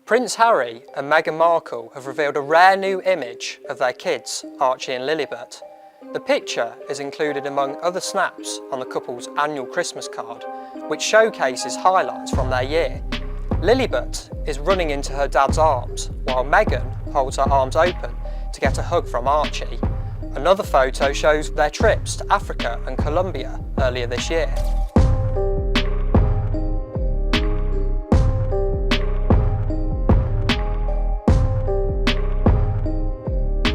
Prince Harry and Meghan Markle have revealed a rare new image of their kids, Archie and Lilibet. The picture is included among other snaps on the couple's annual Christmas card, which showcases highlights from their year. Lilibet is running into her dad's arms, while Meghan holds her arms open to get a hug from Archie. Another photo shows their trips to Africa and Colombia earlier this year.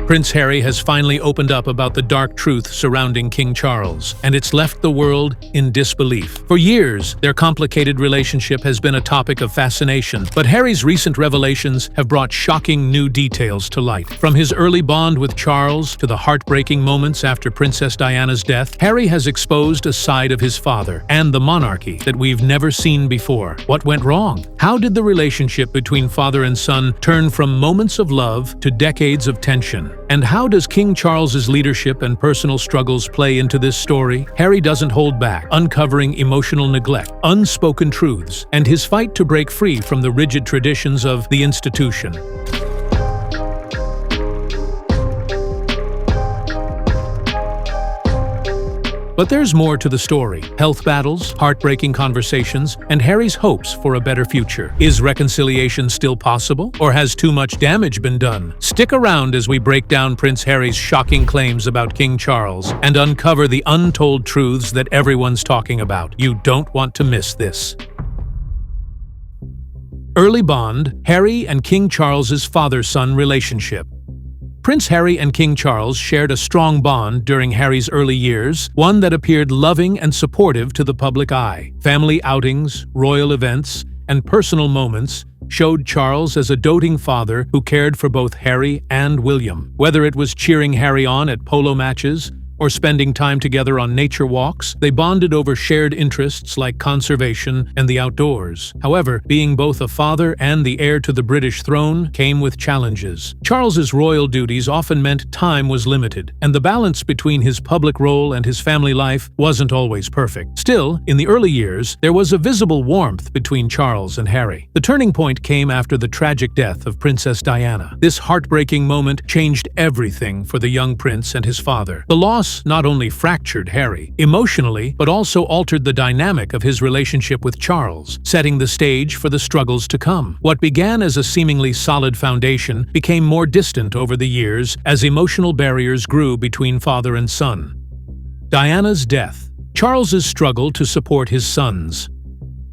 Prince Harry has finally opened up about the dark truth surrounding King Charles, and it's left the world in disbelief. For years, their complicated relationship has been a topic of fascination, but Harry's recent revelations have brought shocking new details to light. From his early bond with Charles to the heartbreaking moments after Princess Diana's death, Harry has exposed a side of his father and the monarchy that we've never seen before. What went wrong? How did the relationship between father and son turn from moments of love to decades of tension? And how does King Charles's leadership and personal struggles play into this story? Harry doesn't hold back, uncovering emotional neglect, unspoken truths, and his fight to break free from the rigid traditions of the institution. But there's more to the story: health battles, heartbreaking conversations, and Harry's hopes for a better future. Is reconciliation still possible, or has too much damage been done? Stick around as we break down Prince Harry's shocking claims about King Charles and uncover the untold truths that everyone's talking about. You don't want to miss this. Early bond: Harry and King Charles's father-son relationship. Prince Harry and King Charles shared a strong bond during Harry's early years, one that appeared loving and supportive to the public eye. Family outings, royal events, and personal moments showed Charles as a doting father who cared for both Harry and William. Whether it was cheering Harry on at polo matches or spending time together on nature walks, they bonded over shared interests like conservation and the outdoors. However, being both a father and the heir to the British throne came with challenges. Charles's royal duties often meant time was limited, and the balance between his public role and his family life wasn't always perfect. Still, in the early years, there was a visible warmth between Charles and Harry. The turning point came after the tragic death of Princess Diana. This heartbreaking moment changed everything for the young prince and his father. The loss not only fractured Harry emotionally, but also altered the dynamic of his relationship with Charles, setting the stage for the struggles to come. What began as a seemingly solid foundation became more distant over the years as emotional barriers grew between father and son. Diana's death. Charles's struggle to support his sons.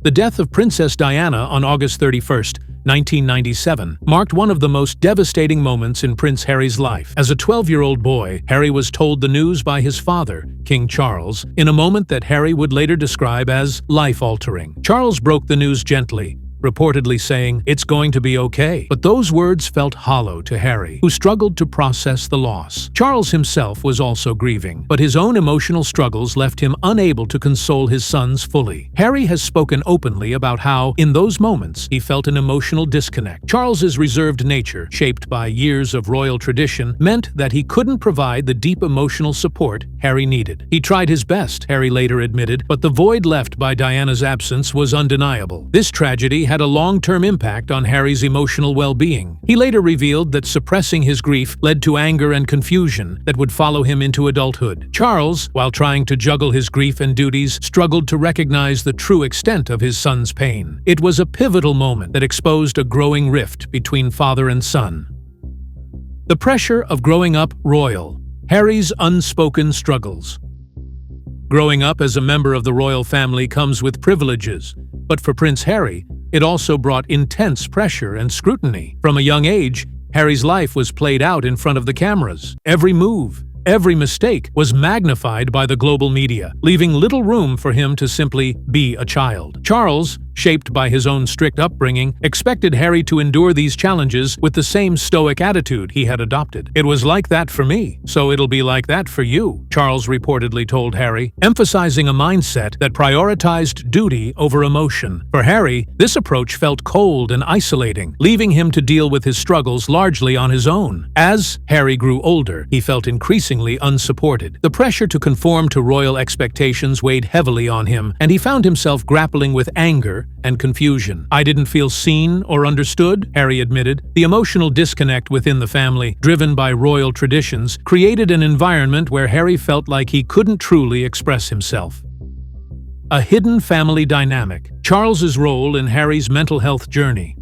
The death of Princess Diana on August 31st, 1997, marked one of the most devastating moments in Prince Harry's life. As a 12-year-old boy, Harry was told the news by his father, King Charles, in a moment that Harry would later describe as life-altering. Charles broke the news gently, reportedly saying, "It's going to be okay." But those words felt hollow to Harry, who struggled to process the loss. Charles himself was also grieving, but his own emotional struggles left him unable to console his sons fully. Harry has spoken openly about how, in those moments, he felt an emotional disconnect. Charles's reserved nature, shaped by years of royal tradition, meant that he couldn't provide the deep emotional support Harry needed. He tried his best, Harry later admitted, but the void left by Diana's absence was undeniable. This tragedy had a long-term impact on Harry's emotional well-being. He later revealed that suppressing his grief led to anger and confusion that would follow him into adulthood. Charles, while trying to juggle his grief and duties, struggled to recognize the true extent of his son's pain. It was a pivotal moment that exposed a growing rift between father and son. The pressure of growing up royal. Harry's unspoken struggles. Growing up as a member of the royal family comes with privileges, but for Prince Harry, it also brought intense pressure and scrutiny. From a young age, Harry's life was played out in front of the cameras. Every move, every mistake was magnified by the global media, leaving little room for him to simply be a child. Charles, shaped by his own strict upbringing, expected Harry to endure these challenges with the same stoic attitude he had adopted. "It was like that for me, so it'll be like that for you," Charles reportedly told Harry, emphasizing a mindset that prioritized duty over emotion. For Harry, this approach felt cold and isolating, leaving him to deal with his struggles largely on his own. As Harry grew older, he felt increasingly unsupported. The pressure to conform to royal expectations weighed heavily on him, and he found himself grappling with anger anger and confusion. "I didn't feel seen or understood," Harry admitted. The emotional disconnect within the family, driven by royal traditions, created an environment where Harry felt like he couldn't truly express himself. A hidden family dynamic. Charles's role in Harry's mental health journey.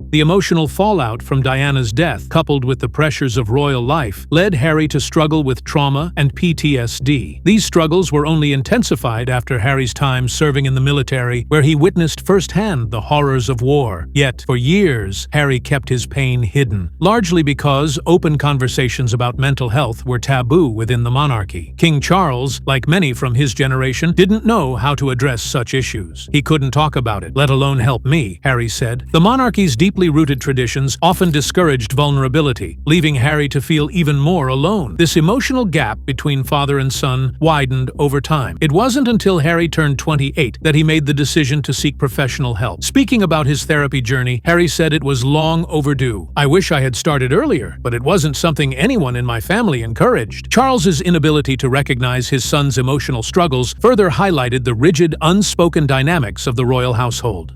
The emotional fallout from Diana's death, coupled with the pressures of royal life, led Harry to struggle with trauma and PTSD. These struggles were only intensified after Harry's time serving in the military, where he witnessed firsthand the horrors of war. Yet, for years, Harry kept his pain hidden, largely because open conversations about mental health were taboo within the monarchy. King Charles, like many from his generation, didn't know how to address such issues. "He couldn't talk about it, let alone help me," Harry said. The monarchy's deeply rooted traditions often discouraged vulnerability, leaving Harry to feel even more alone. This emotional gap between father and son widened over time. It wasn't until Harry turned 28 that he made the decision to seek professional help. Speaking about his therapy journey, Harry said it was long overdue. "I wish I had started earlier, but it wasn't something anyone in my family encouraged." Charles's inability to recognize his son's emotional struggles further highlighted the rigid, unspoken dynamics of the royal household.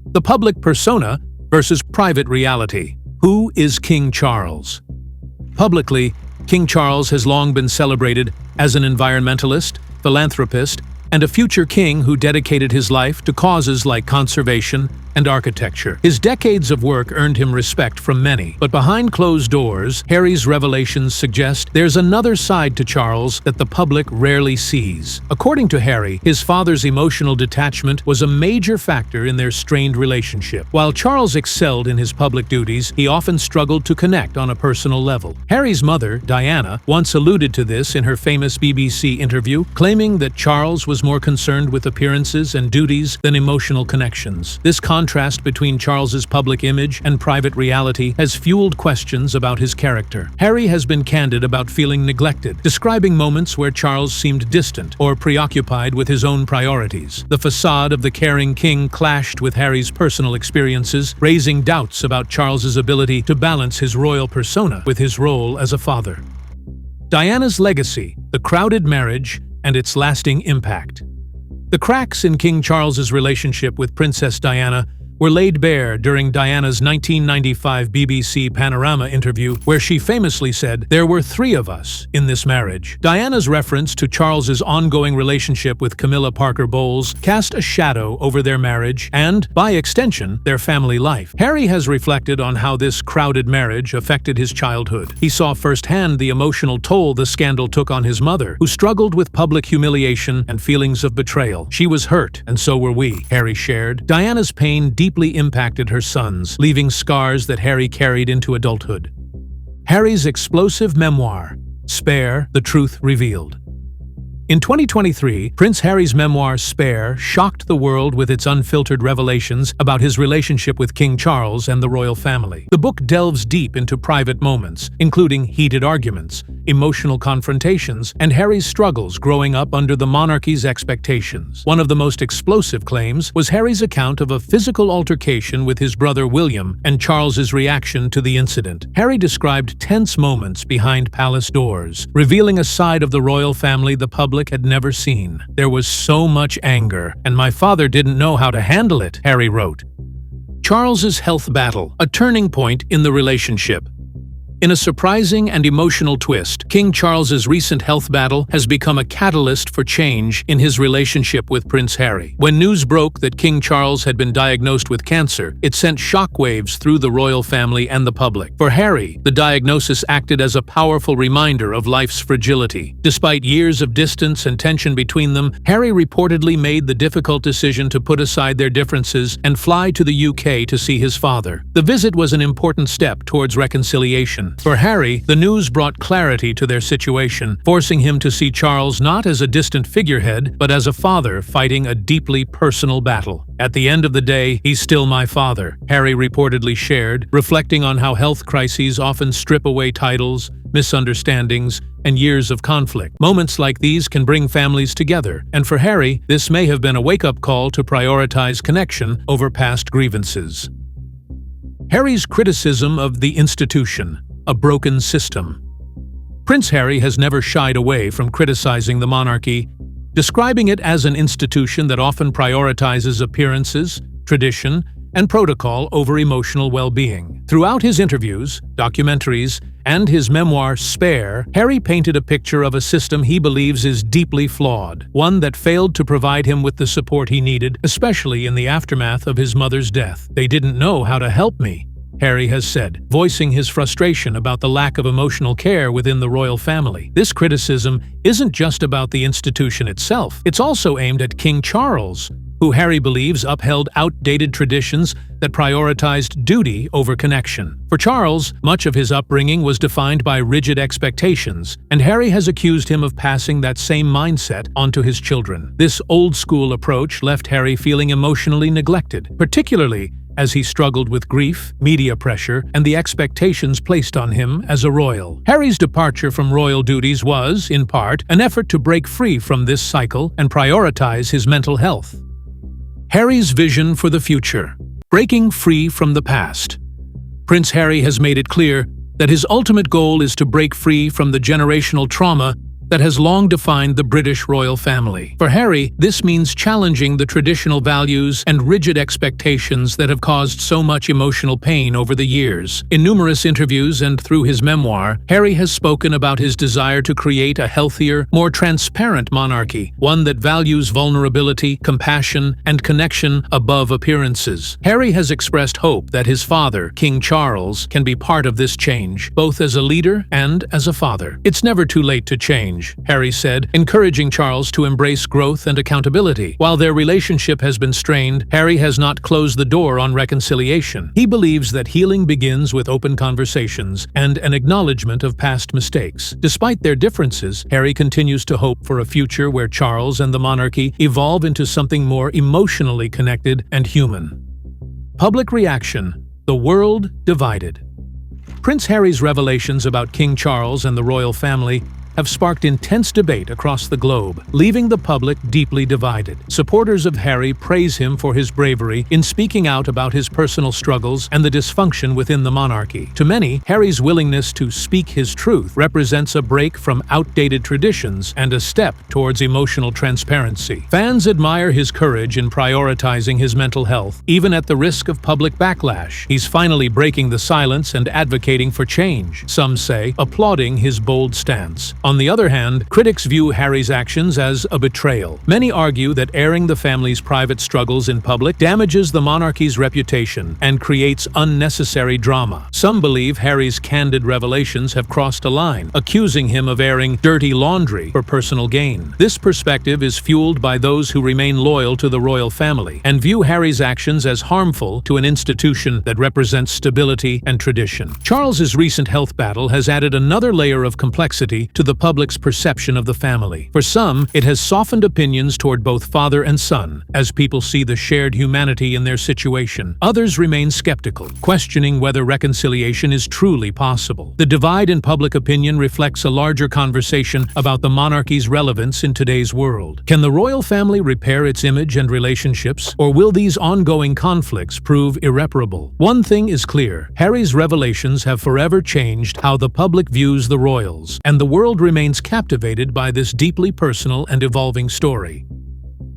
The public persona versus private reality. Who is King Charles? Publicly, King Charles has long been celebrated as an environmentalist, philanthropist, and a future king who dedicated his life to causes like conservation and architecture. His decades of work earned him respect from many, but behind closed doors, Harry's revelations suggest there's another side to Charles that the public rarely sees. According to Harry, his father's emotional detachment was a major factor in their strained relationship. While Charles excelled in his public duties, he often struggled to connect on a personal level. Harry's mother, Diana, once alluded to this in her famous BBC interview, claiming that Charles was more concerned with appearances and duties than emotional connections. This contrast between Charles's public image and private reality has fueled questions about his character. Harry has been candid about feeling neglected, describing moments where Charles seemed distant or preoccupied with his own priorities. The facade of the caring king clashed with Harry's personal experiences, raising doubts about Charles's ability to balance his royal persona with his role as a father. Diana's legacy, the crowded marriage, and its lasting impact. The cracks in King Charles's relationship with Princess Diana were laid bare during Diana's 1995 BBC Panorama interview, where she famously said, "There were 3 of us in this marriage." Diana's reference to Charles's ongoing relationship with Camilla Parker Bowles cast a shadow over their marriage and, by extension, their family life. Harry has reflected on how this crowded marriage affected his childhood. He saw firsthand the emotional toll the scandal took on his mother, who struggled with public humiliation and feelings of betrayal. "She was hurt, and so were we," Harry shared. Diana's pain deeply impacted her sons, leaving scars that Harry carried into adulthood. Harry's explosive memoir, Spare: The Truth Revealed. In 2023, Prince Harry's memoir Spare shocked the world with its unfiltered revelations about his relationship with King Charles and the royal family. The book delves deep into private moments, including heated arguments, emotional confrontations, and Harry's struggles growing up under the monarchy's expectations. One of the most explosive claims was Harry's account of a physical altercation with his brother William and Charles's reaction to the incident. Harry described tense moments behind palace doors, revealing a side of the royal family the public had never seen. "There was so much anger, and my father didn't know how to handle it," Harry wrote. Charles's health battle, a turning point in the relationship. In a surprising and emotional twist, King Charles's recent health battle has become a catalyst for change in his relationship with Prince Harry. When news broke that King Charles had been diagnosed with cancer, it sent shockwaves through the royal family and the public. For Harry, the diagnosis acted as a powerful reminder of life's fragility. Despite years of distance and tension between them, Harry reportedly made the difficult decision to put aside their differences and fly to the UK to see his father. The visit was an important step towards reconciliation. For Harry, the news brought clarity to their situation, forcing him to see Charles not as a distant figurehead, but as a father fighting a deeply personal battle. "At the end of the day, he's still my father," Harry reportedly shared, reflecting on how health crises often strip away titles, misunderstandings, and years of conflict. Moments like these can bring families together, and for Harry, this may have been a wake-up call to prioritize connection over past grievances. Harry's criticism of the institution, a broken system. Prince Harry has never shied away from criticizing the monarchy describing it as an institution that often prioritizes appearances, tradition, and protocol over emotional well-being. Throughout his interviews, documentaries, and his memoir, Spare, Harry painted a picture of a system he believes is deeply flawed, one that failed to provide him with the support he needed, especially in the aftermath of his mother's death. "They didn't know how to help me," Harry has said, voicing his frustration about the lack of emotional care within the royal family. This criticism isn't just about the institution itself, it's also aimed at King Charles, who Harry believes upheld outdated traditions that prioritized duty over connection. For Charles, much of his upbringing was defined by rigid expectations, and Harry has accused him of passing that same mindset onto his children. This old-school approach left Harry feeling emotionally neglected, particularly as he struggled with grief, media pressure, and the expectations placed on him as a royal. Harry's departure from royal duties was, in part, an effort to break free from this cycle and prioritize his mental health. Harry's vision for the future. Breaking free from the past. Prince Harry has made it clear that his ultimate goal is to break free from the generational trauma that has long defined the British royal family. For Harry, this means challenging the traditional values and rigid expectations that have caused so much emotional pain over the years. In numerous interviews and through his memoir, Harry has spoken about his desire to create a healthier, more transparent monarchy, one that values vulnerability, compassion, and connection above appearances. Harry has expressed hope that his father, King Charles, can be part of this change, both as a leader and as a father. "It's never too late to change," Harry said, encouraging Charles to embrace growth and accountability. While their relationship has been strained, Harry has not closed the door on reconciliation. He believes that healing begins with open conversations and an acknowledgement of past mistakes. Despite their differences, Harry continues to hope for a future where Charles and the monarchy evolve into something more emotionally connected and human. Public reaction: the world divided. Prince Harry's revelations about King Charles and the royal family have sparked intense debate across the globe, leaving the public deeply divided. Supporters of Harry praise him for his bravery in speaking out about his personal struggles and the dysfunction within the monarchy. To many, Harry's willingness to speak his truth represents a break from outdated traditions and a step towards emotional transparency. Fans admire his courage in prioritizing his mental health, even at the risk of public backlash. He's finally breaking the silence and advocating for change, some say, applauding his bold stance. On the other hand, critics view Harry's actions as a betrayal. Many argue that airing the family's private struggles in public damages the monarchy's reputation and creates unnecessary drama. Some believe Harry's candid revelations have crossed a line, accusing him of airing dirty laundry for personal gain. This perspective is fueled by those who remain loyal to the royal family and view Harry's actions as harmful to an institution that represents stability and tradition. Charles's recent health battle has added another layer of complexity to the public's perception of the family. For some, it has softened opinions toward both father and son, as people see the shared humanity in their situation. Others remain skeptical, questioning whether reconciliation is truly possible. The divide in public opinion reflects a larger conversation about the monarchy's relevance in today's world. Can the royal family repair its image and relationships, or will these ongoing conflicts prove irreparable? One thing is clear: Harry's revelations have forever changed how the public views the royals, and the world remains captivated by this deeply personal and evolving story.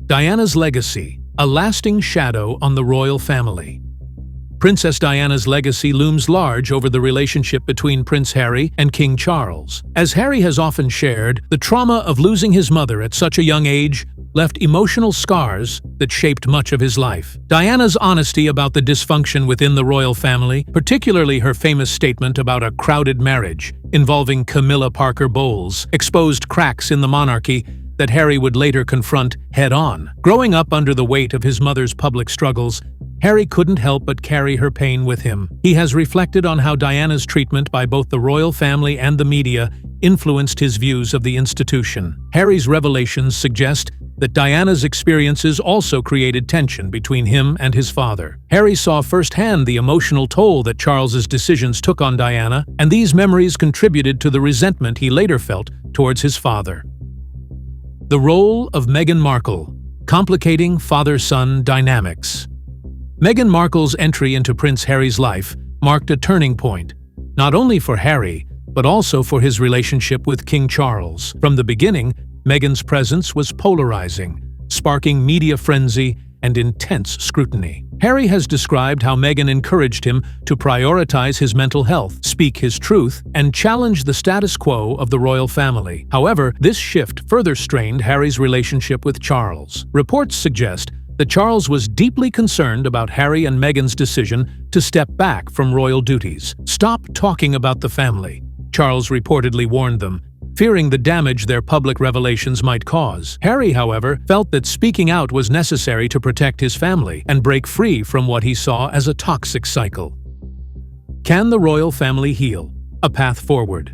Diana's legacy, a lasting shadow on the royal family. Princess Diana's legacy looms large over the relationship between Prince Harry and King Charles. As Harry has often shared, the trauma of losing his mother at such a young age left emotional scars that shaped much of his life. Diana's honesty about the dysfunction within the royal family, particularly her famous statement about a crowded marriage involving Camilla Parker Bowles, exposed cracks in the monarchy that Harry would later confront head-on. Growing up under the weight of his mother's public struggles, Harry couldn't help but carry her pain with him. He has reflected on how Diana's treatment by both the royal family and the media influenced his views of the institution. Harry's revelations suggest that Diana's experiences also created tension between him and his father. Harry saw firsthand the emotional toll that Charles's decisions took on Diana, and these memories contributed to the resentment he later felt towards his father. The role of Meghan Markle, complicating father-son dynamics. Meghan Markle's entry into Prince Harry's life marked a turning point, not only for Harry, but also for his relationship with King Charles. From the beginning, Meghan's presence was polarizing, sparking media frenzy and intense scrutiny. Harry has described how Meghan encouraged him to prioritize his mental health, speak his truth, and challenge the status quo of the royal family. However, this shift further strained Harry's relationship with Charles. Reports suggest that Charles was deeply concerned about Harry and Meghan's decision to step back from royal duties. "Stop talking about the family," Charles reportedly warned them, fearing the damage their public revelations might cause. Harry, however, felt that speaking out was necessary to protect his family and break free from what he saw as a toxic cycle. Can the royal family heal? A path forward.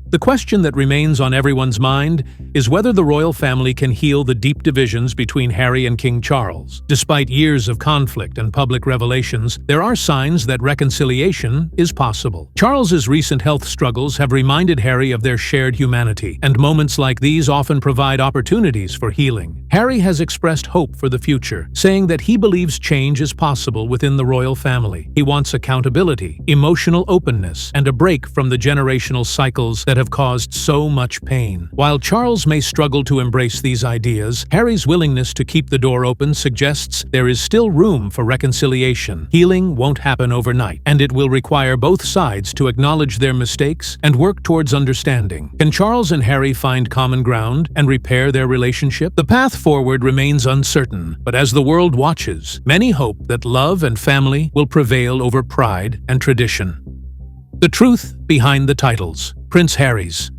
The question that remains on everyone's mind is whether the royal family can heal the deep divisions between Harry and King Charles. Despite years of conflict and public revelations, there are signs that reconciliation is possible. Charles's recent health struggles have reminded Harry of their shared humanity, and moments like these often provide opportunities for healing. Harry has expressed hope for the future, saying that he believes change is possible within the royal family. He wants accountability, emotional openness, and a break from the generational cycles that have caused so much pain. While Charles may struggle to embrace these ideas, Harry's willingness to keep the door open suggests there is still room for reconciliation. Healing won't happen overnight, and it will require both sides to acknowledge their mistakes and work towards understanding. Can Charles and Harry find common ground and repair their relationship? The path forward remains uncertain, but as the world watches, many hope that love and family will prevail over pride and tradition. The truth behind the titles. Prince Harry's.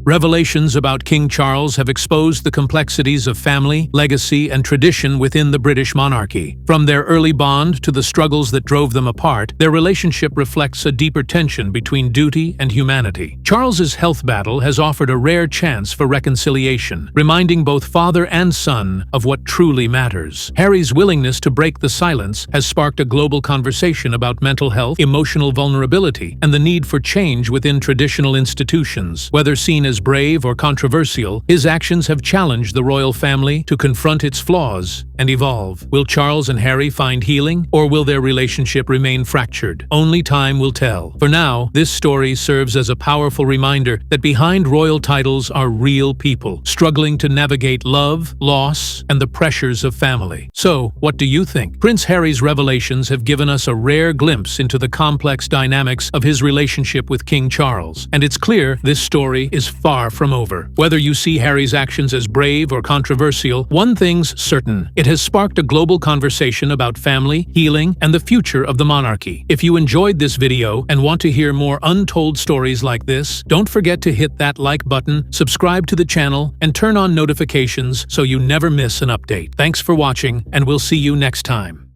Revelations about King Charles have exposed the complexities of family, legacy, and tradition within the British monarchy. From their early bond to the struggles that drove them apart, their relationship reflects a deeper tension between duty and humanity. Charles's health battle has offered a rare chance for reconciliation, reminding both father and son of what truly matters. Harry's willingness to break the silence has sparked a global conversation about mental health, emotional vulnerability, and the need for change within traditional institutions. Whether seen as brave or controversial, his actions have challenged the royal family to confront its flaws and evolve. Will Charles and Harry find healing, or will their relationship remain fractured? Only time will tell. For now, this story serves as a powerful reminder that behind royal titles are real people, struggling to navigate love, loss, and the pressures of family. So, what do you think? Prince Harry's revelations have given us a rare glimpse into the complex dynamics of his relationship with King Charles, and it's clear this story is far from over. Whether you see Harry's actions as brave or controversial, one thing's certain: it has sparked a global conversation about family, healing, and the future of the monarchy. If you enjoyed this video and want to hear more untold stories like this, don't forget to hit that like button, subscribe to the channel, and turn on notifications so you never miss an update. Thanks for watching, and we'll see you next time.